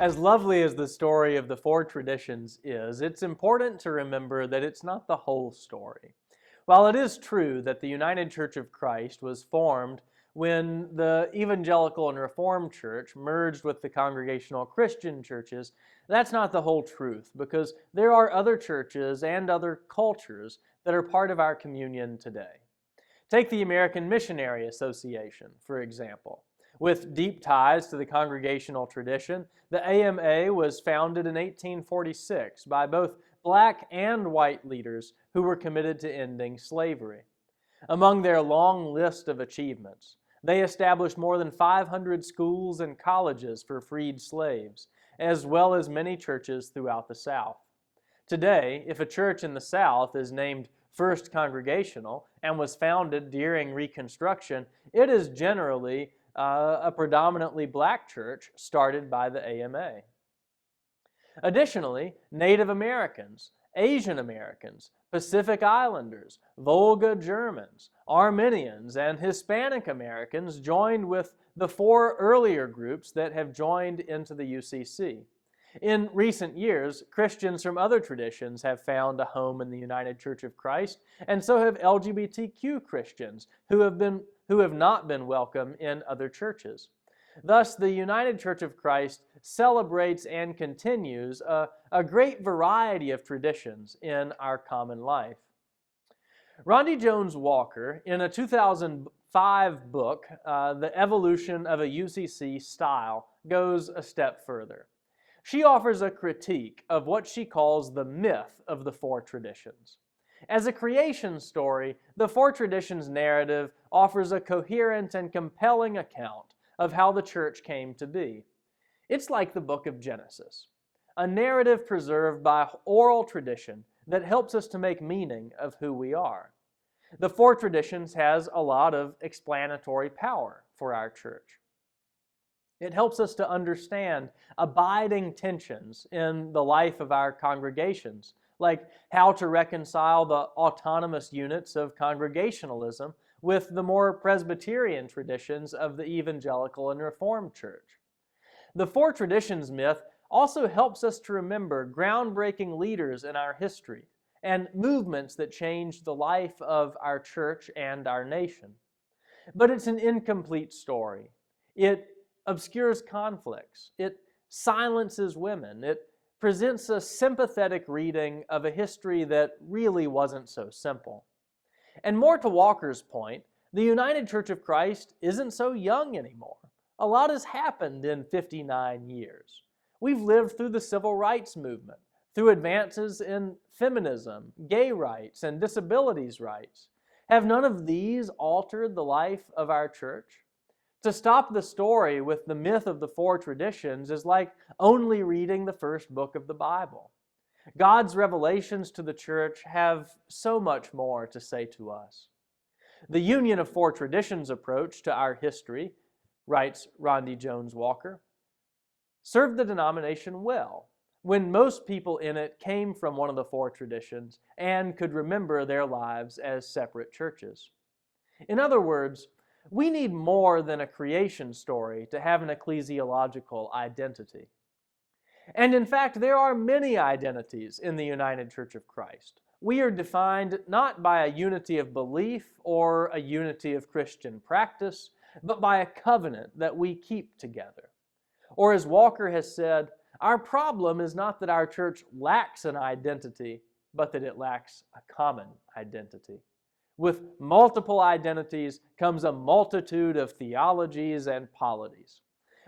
As lovely as the story of the four traditions is, it's important to remember that it's not the whole story. While it is true that the United Church of Christ was formed when the Evangelical and Reformed Church merged with the Congregational Christian churches, that's not the whole truth, because there are other churches and other cultures that are part of our communion today. Take the American Missionary Association, for example. With deep ties to the Congregational tradition, the AMA was founded in 1846 by both black and white leaders who were committed to ending slavery. Among their long list of achievements, they established more than 500 schools and colleges for freed slaves, as well as many churches throughout the South. Today, if a church in the South is named First Congregational and was founded during Reconstruction, it is generally a predominantly black church started by the AMA. Additionally, Native Americans, Asian Americans, Pacific Islanders, Volga Germans, Armenians, and Hispanic Americans joined with the four earlier groups that have joined into the UCC. In recent years, Christians from other traditions have found a home in the United Church of Christ, and so have LGBTQ Christians who have not been welcome in other churches. Thus, the United Church of Christ celebrates and continues a great variety of traditions in our common life. Rondie Jones Walker, in a 2005 book, The Evolution of a UCC Style, goes a step further. She offers a critique of what she calls the myth of the four traditions. As a creation story, the four traditions narrative offers a coherent and compelling account of how the church came to be. It's like the book of Genesis, a narrative preserved by oral tradition that helps us to make meaning of who we are. The four traditions has a lot of explanatory power for our church. It helps us to understand abiding tensions in the life of our congregations, like how to reconcile the autonomous units of Congregationalism with the more Presbyterian traditions of the Evangelical and Reformed Church. The four traditions myth also helps us to remember groundbreaking leaders in our history and movements that changed the life of our church and our nation. But it's an incomplete story. It obscures conflicts. It silences women. It presents a sympathetic reading of a history that really wasn't so simple. And more to Walker's point, the United Church of Christ isn't so young anymore. A lot has happened in 59 years. We've lived through the civil rights movement, through advances in feminism, gay rights, and disabilities rights. Have none of these altered the life of our church? To stop the story with the myth of the four traditions is like only reading the first book of the Bible. God's revelations to the church have so much more to say to us. The Union of Four Traditions approach to our history, writes Rondie Jones Walker, served the denomination well when most people in it came from one of the four traditions and could remember their lives as separate churches. In other words, we need more than a creation story to have an ecclesiological identity. And in fact, there are many identities in the United Church of Christ. We are defined not by a unity of belief or a unity of Christian practice, but by a covenant that we keep together. Or as Walker has said, our problem is not that our church lacks an identity, but that it lacks a common identity. With multiple identities comes a multitude of theologies and polities.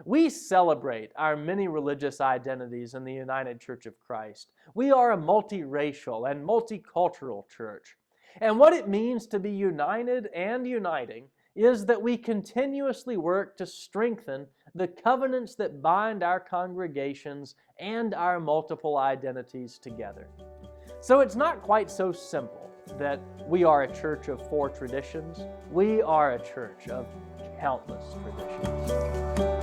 We celebrate our many religious identities in the United Church of Christ. We are a multiracial and multicultural church. And what it means to be united and uniting is that we continuously work to strengthen the covenants that bind our congregations and our multiple identities together. So it's not quite so simple that we are a church of four traditions. We are a church of countless traditions.